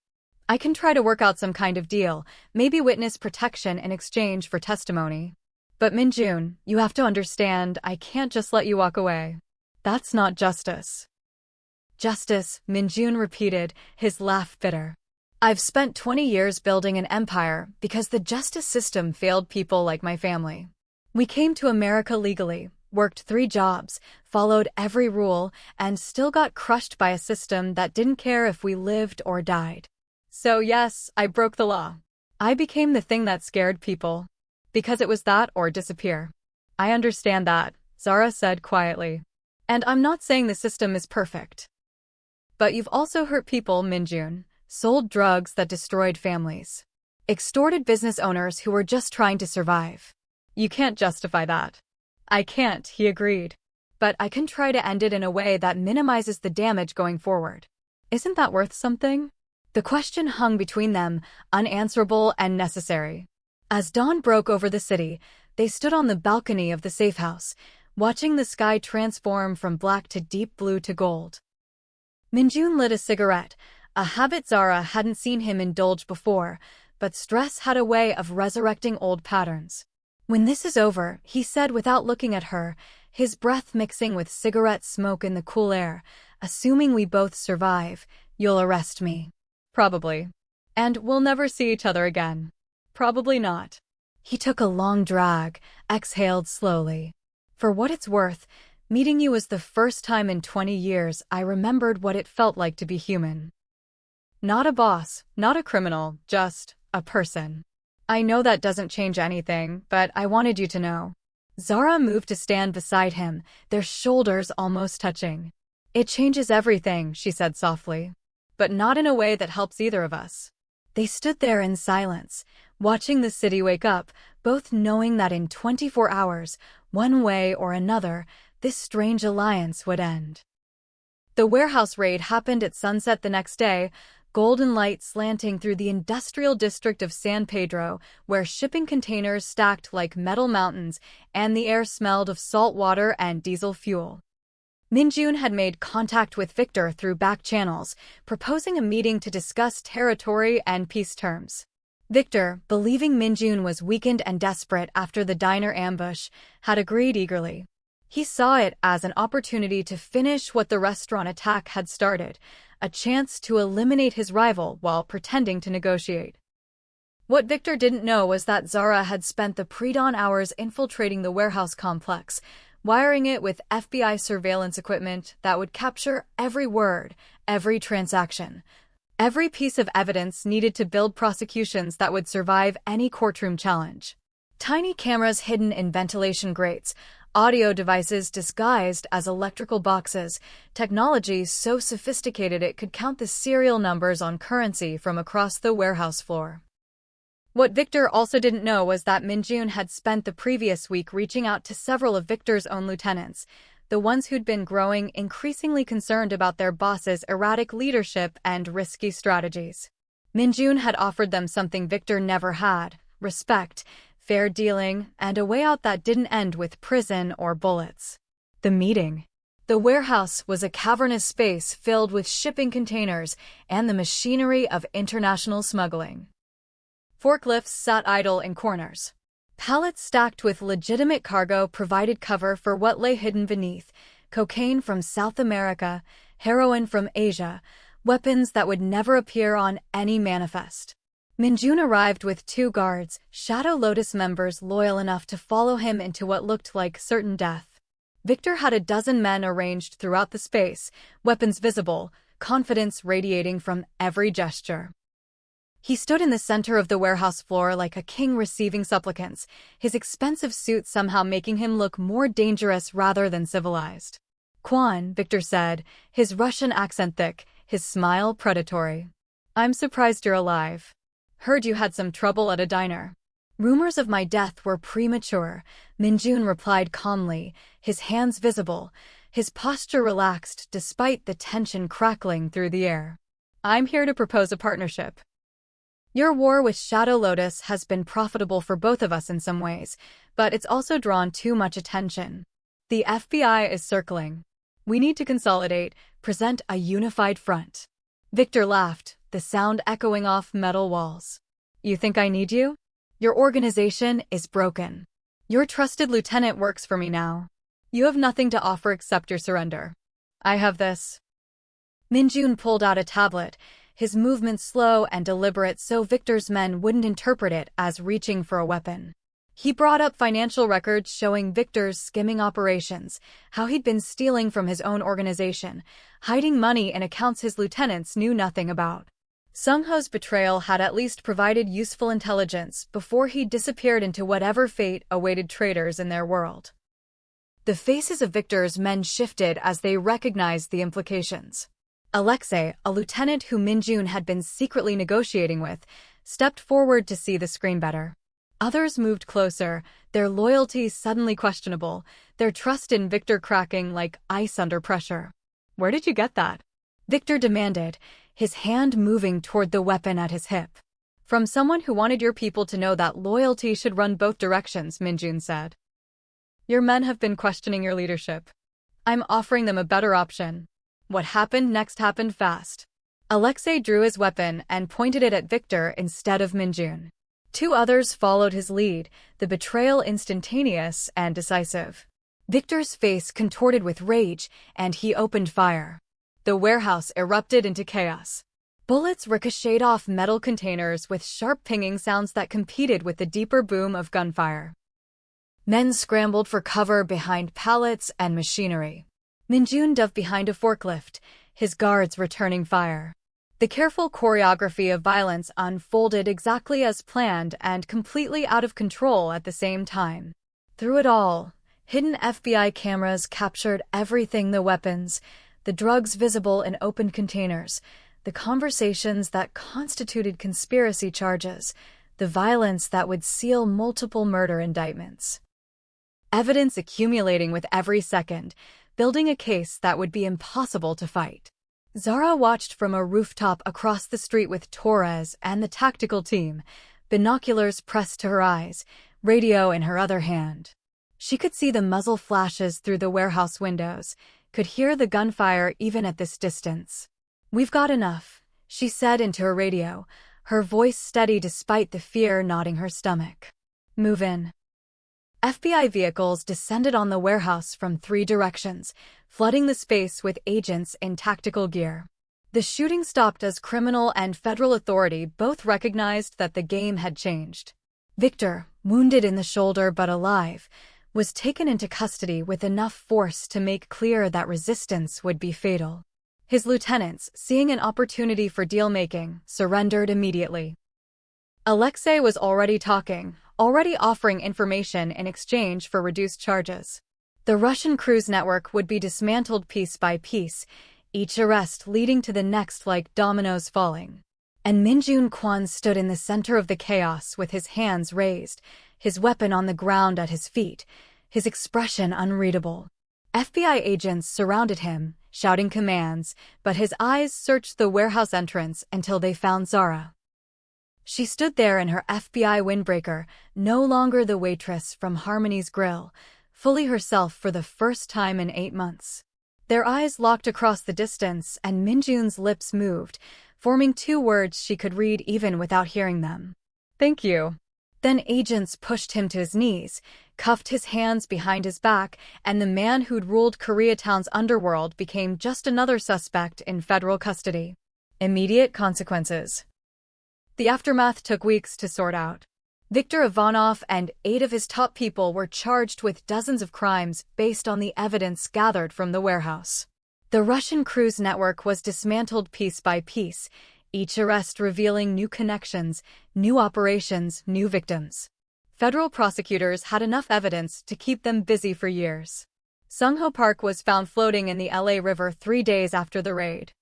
I can try to work out some kind of deal, maybe witness protection in exchange for testimony. But Min-jun, you have to understand, I can't just let you walk away. That's not justice. Justice, Min-jun repeated, his laugh bitter. I've spent 20 years building an empire because the justice system failed people like my family. We came to America legally, worked 3 jobs, followed every rule, and still got crushed by a system that didn't care if we lived or died. So yes, I broke the law. I became the thing that scared people. Because it was that or disappear. I understand that, Zara said quietly. And I'm not saying the system is perfect. But you've also hurt people, Min-jun. Sold drugs that destroyed families. Extorted business owners who were just trying to survive. You can't justify that. I can't, he agreed. but I can try to end it in a way that minimizes the damage going forward. Isn't that worth something? The question hung between them, unanswerable and necessary. As dawn broke over the city, they stood on the balcony of the safe house, watching the sky transform from black to deep blue to gold. Min-jun lit a cigarette, a habit Zara hadn't seen him indulge before, but stress had a way of resurrecting old patterns. "When this is over," he said without looking at her, his breath mixing with cigarette smoke in the cool air, "assuming we both survive, you'll arrest me." "Probably. And we'll never see each other again." "Probably not." He took a long drag, exhaled slowly. "For what it's worth, meeting you was the first time in 20 years I remembered what it felt like to be human. Not a boss, not a criminal, just a person. I know that doesn't change anything, but I wanted you to know." Zara moved to stand beside him, their shoulders almost touching. "It changes everything," she said softly. "But not in a way that helps either of us." They stood there in silence, watching the city wake up, both knowing that in 24 hours, one way or another, this strange alliance would end. The warehouse raid happened at sunset the next day, golden light slanting through the industrial district of San Pedro, where shipping containers stacked like metal mountains and the air smelled of salt water and diesel fuel. Min-jun had made contact with Victor through back channels, proposing a meeting to discuss territory and peace terms. Victor, believing Min-jun was weakened and desperate after the diner ambush, had agreed eagerly. He saw it as an opportunity to finish what the restaurant attack had started, a chance to eliminate his rival while pretending to negotiate. What Victor didn't know was that Zara had spent the pre-dawn hours infiltrating the warehouse complex, wiring it with FBI surveillance equipment that would capture every word, every transaction, every piece of evidence needed to build prosecutions that would survive any courtroom challenge. Tiny cameras hidden in ventilation grates, audio devices disguised as electrical boxes, technology so sophisticated it could count the serial numbers on currency from across the warehouse floor. What Victor also didn't know was that Min-jun had spent the previous week reaching out to several of Victor's own lieutenants, the ones who'd been growing increasingly concerned about their boss's erratic leadership and risky strategies. Min-jun had offered them something Victor never had: respect, fair dealing, and a way out that didn't end with prison or bullets. The meeting. The warehouse was a cavernous space filled with shipping containers and the machinery of international smuggling. Forklifts sat idle in corners. Pallets stacked with legitimate cargo provided cover for what lay hidden beneath: cocaine from South America, heroin from Asia, weapons that would never appear on any manifest. Min-jun arrived with 2 guards, Shadow Lotus members loyal enough to follow him into what looked like certain death. Victor had a dozen men arranged throughout the space, weapons visible, confidence radiating from every gesture. He stood in the center of the warehouse floor like a king receiving supplicants, his expensive suit somehow making him look more dangerous rather than civilized. "Kwon," Victor said, his Russian accent thick, his smile predatory. "I'm surprised you're alive. Heard you had some trouble at a diner." "Rumors of my death were premature," Min-jun replied calmly, his hands visible, his posture relaxed despite the tension crackling through the air. "I'm here to propose a partnership. Your war with Shadow Lotus has been profitable for both of us in some ways, but it's also drawn too much attention. The FBI is circling. We need to consolidate, present a unified front." Victor laughed, the sound echoing off metal walls. "You think I need you? Your organization is broken. Your trusted lieutenant works for me now. You have nothing to offer except your surrender. I have this." Min-jun pulled out a tablet, his movements slow and deliberate so Victor's men wouldn't interpret it as reaching for a weapon. He brought up financial records showing Victor's skimming operations, how he'd been stealing from his own organization, hiding money in accounts his lieutenants knew nothing about. Seung-ho's betrayal had at least provided useful intelligence before he disappeared into whatever fate awaited traitors in their world. The faces of Victor's men shifted as they recognized the implications. Alexei, a lieutenant who Min-jun had been secretly negotiating with, stepped forward to see the screen better. Others moved closer, their loyalty suddenly questionable, their trust in Victor cracking like ice under pressure. "Where did you get that?" Victor demanded, his hand moving toward the weapon at his hip. "From someone who wanted your people to know that loyalty should run both directions," Min-jun said. "Your men have been questioning your leadership. I'm offering them a better option." What happened next happened fast. Alexei drew his weapon and pointed it at Victor instead of Min-jun. Two others followed his lead, the betrayal instantaneous and decisive. Victor's face contorted with rage, and he opened fire. The warehouse erupted into chaos. Bullets ricocheted off metal containers with sharp pinging sounds that competed with the deeper boom of gunfire. Men scrambled for cover behind pallets and machinery. Min-jun dove behind a forklift, his guards returning fire. The careful choreography of violence unfolded exactly as planned and completely out of control at the same time. Through it all, hidden FBI cameras captured everything: the weapons, the drugs visible in open containers, the conversations that constituted conspiracy charges, the violence that would seal multiple murder indictments. Evidence accumulating with every second, building a case that would be impossible to fight. Zara watched from a rooftop across the street with Torres and the tactical team, binoculars pressed to her eyes, radio in her other hand. She could see the muzzle flashes through the warehouse windows, could hear the gunfire even at this distance. "We've got enough," she said into her radio, her voice steady despite the fear knotting her stomach. "Move in." FBI vehicles descended on the warehouse from 3 directions, flooding the space with agents in tactical gear. The shooting stopped as criminal and federal authority both recognized that the game had changed. Victor, wounded in the shoulder but alive, was taken into custody with enough force to make clear that resistance would be fatal. His lieutenants, seeing an opportunity for deal-making, surrendered immediately. Alexei was already talking, already offering information in exchange for reduced charges. The Russian cruise network would be dismantled piece by piece, each arrest leading to the next like dominoes falling. And Min-jun Kwon stood in the center of the chaos with his hands raised, his weapon on the ground at his feet, his expression unreadable. FBI agents surrounded him, shouting commands, but his eyes searched the warehouse entrance until they found Zara. She stood there in her FBI windbreaker, no longer the waitress from Harmony's Grill, fully herself for the first time in 8 months. Their eyes locked across the distance, and Min-jun's lips moved, forming 2 words she could read even without hearing them. "Thank you." Then agents pushed him to his knees, cuffed his hands behind his back, and the man who'd ruled Koreatown's underworld became just another suspect in federal custody. Immediate consequences. The aftermath took weeks to sort out. Viktor Ivanov and 8 of his top people were charged with dozens of crimes based on the evidence gathered from the warehouse. The Russian cruise network was dismantled piece by piece, each arrest revealing new connections, new operations, new victims. Federal prosecutors had enough evidence to keep them busy for years. Seung-ho Park was found floating in the LA River 3 days after the raid.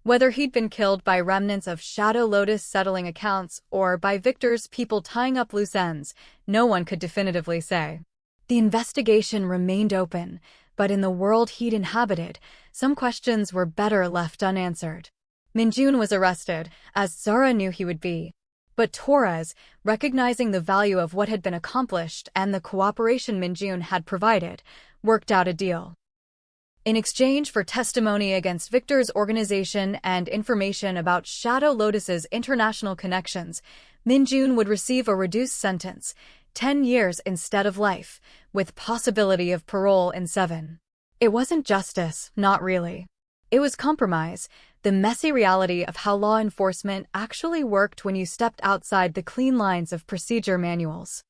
Whether he'd been killed by remnants of Shadow Lotus settling accounts or by Victor's people tying up loose ends, no one could definitively say. The investigation remained open, but in the world he'd inhabited, some questions were better left unanswered. Min-jun was arrested, as Zara knew he would be. But Torres, recognizing the value of what had been accomplished and the cooperation Min-jun had provided, worked out a deal. In exchange for testimony against Victor's organization and information about Shadow Lotus's international connections, Min-jun would receive a reduced sentence, 10 years instead of life, with possibility of parole in 7. It wasn't justice, not really. It was compromise, the messy reality of how law enforcement actually worked when you stepped outside the clean lines of procedure manuals.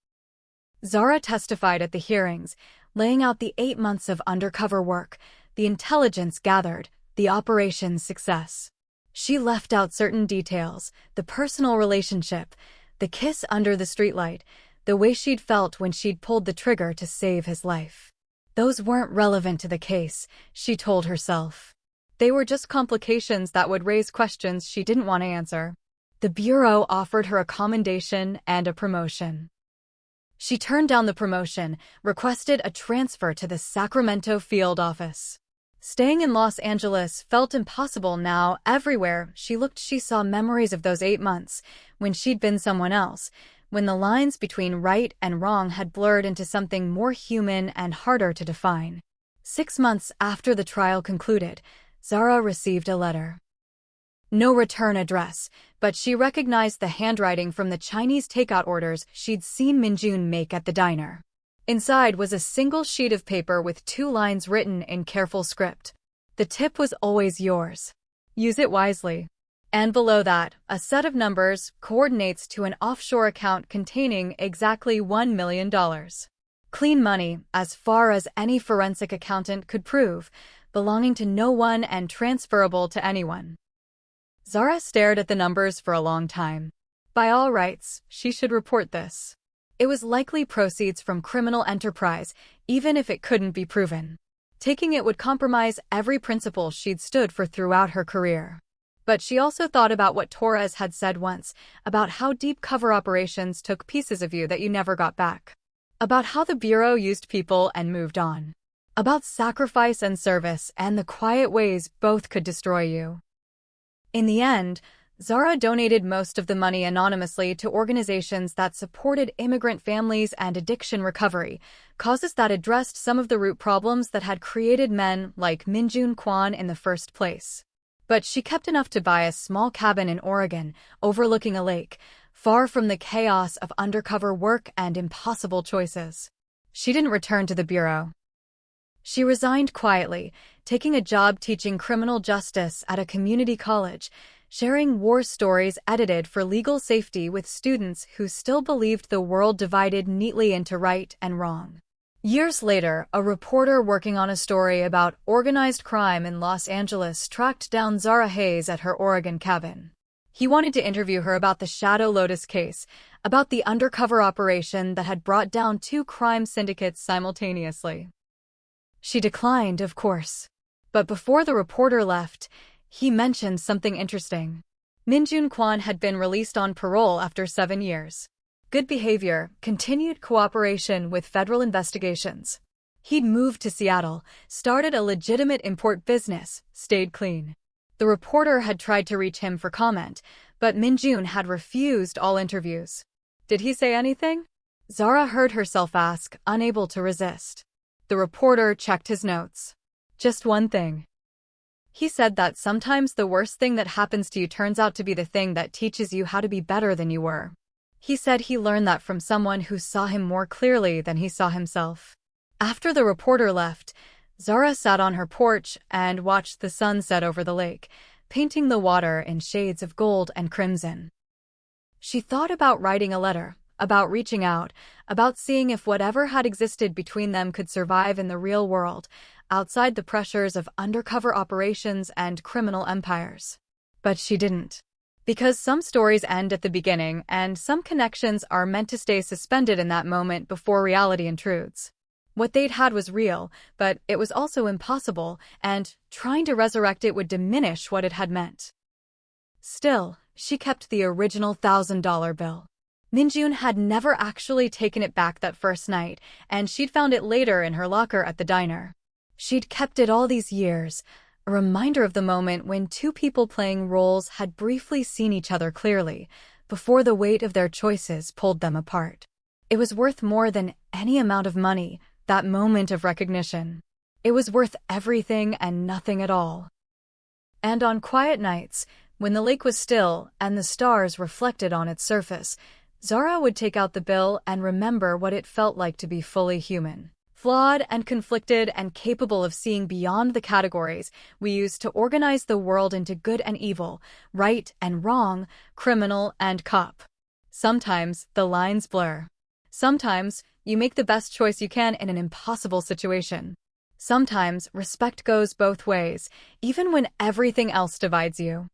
Zara testified at the hearings, laying out the 8 months of undercover work, the intelligence gathered, the operation's success. She left out certain details, the personal relationship, the kiss under the streetlight, the way she'd felt when she'd pulled the trigger to save his life. Those weren't relevant to the case, she told herself. They were just complications that would raise questions she didn't want to answer. The Bureau offered her a commendation and a promotion. She turned down the promotion, requested a transfer to the Sacramento field office. Staying in Los Angeles felt impossible now. Everywhere she looked, she saw memories of those 8 months, when she'd been someone else, when the lines between right and wrong had blurred into something more human and harder to define. 6 months after the trial concluded, Zara received a letter. No return address, but she recognized the handwriting from the Chinese takeout orders she'd seen Min-jun make at the diner. Inside was a single sheet of paper with 2 lines written in careful script. The tip was always yours. Use it wisely. And below that, a set of numbers, coordinates to an offshore account containing exactly $1 million. Clean money, as far as any forensic accountant could prove, belonging to no one and transferable to anyone. Zara stared at the numbers for a long time. By all rights, she should report this. It was likely proceeds from criminal enterprise, even if it couldn't be proven. Taking it would compromise every principle she'd stood for throughout her career. But she also thought about what Torres had said once, about how deep cover operations took pieces of you that you never got back. About how the Bureau used people and moved on. About sacrifice and service and the quiet ways both could destroy you. In the end, Zara donated most of the money anonymously to organizations that supported immigrant families and addiction recovery, causes that addressed some of the root problems that had created men like Min-jun Kwon in the first place. But she kept enough to buy a small cabin in Oregon, overlooking a lake, far from the chaos of undercover work and impossible choices. She didn't return to the Bureau. She resigned quietly, taking a job teaching criminal justice at a community college, sharing war stories edited for legal safety with students who still believed the world divided neatly into right and wrong. Years later, a reporter working on a story about organized crime in Los Angeles tracked down Zara Hayes at her Oregon cabin. He wanted to interview her about the Shadow Lotus case, about the undercover operation that had brought down 2 crime syndicates simultaneously. She declined, of course. But before the reporter left, he mentioned something interesting. Min-jun Kwon had been released on parole after 7 years. Good behavior, continued cooperation with federal investigations. He'd moved to Seattle, started a legitimate import business, stayed clean. The reporter had tried to reach him for comment, but Min-jun had refused all interviews. Did he say anything? Zara heard herself ask, unable to resist. The reporter checked his notes. Just one thing. He said that sometimes the worst thing that happens to you turns out to be the thing that teaches you how to be better than you were. He said he learned that from someone who saw him more clearly than he saw himself. After the reporter left, Zara sat on her porch and watched the sun set over the lake, painting the water in shades of gold and crimson. She thought about writing a letter, about reaching out, about seeing if whatever had existed between them could survive in the real world, outside the pressures of undercover operations and criminal empires. But she didn't. Because some stories end at the beginning, and some connections are meant to stay suspended in that moment before reality intrudes. What they'd had was real, but it was also impossible, and trying to resurrect it would diminish what it had meant. Still, she kept the original $1,000 bill. Min-jun had never actually taken it back that first night, and she'd found it later in her locker at the diner. She'd kept it all these years, a reminder of the moment when 2 people playing roles had briefly seen each other clearly, before the weight of their choices pulled them apart. It was worth more than any amount of money, that moment of recognition. It was worth everything and nothing at all. And on quiet nights, when the lake was still and the stars reflected on its surface, Zara would take out the bill and remember what it felt like to be fully human. Flawed and conflicted and capable of seeing beyond the categories we use to organize the world into good and evil, right and wrong, criminal and cop. Sometimes the lines blur. Sometimes you make the best choice you can in an impossible situation. Sometimes respect goes both ways, even when everything else divides you.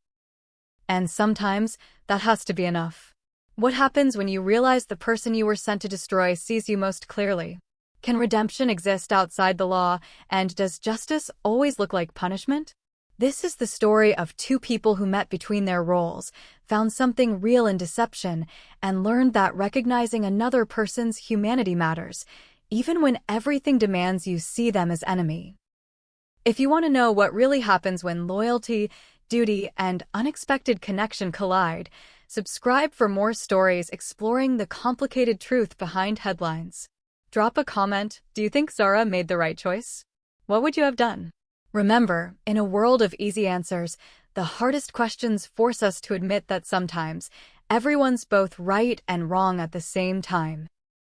And sometimes that has to be enough. What happens when you realize the person you were sent to destroy sees you most clearly? Can redemption exist outside the law, and does justice always look like punishment? This is the story of two people who met between their roles, found something real in deception, and learned that recognizing another person's humanity matters, even when everything demands you see them as enemy. If you want to know what really happens when loyalty, duty, and unexpected connection collide, subscribe for more stories exploring the complicated truth behind headlines. Drop a comment. Do you think Zara made the right choice? What would you have done? Remember, in a world of easy answers, the hardest questions force us to admit that sometimes everyone's both right and wrong at the same time.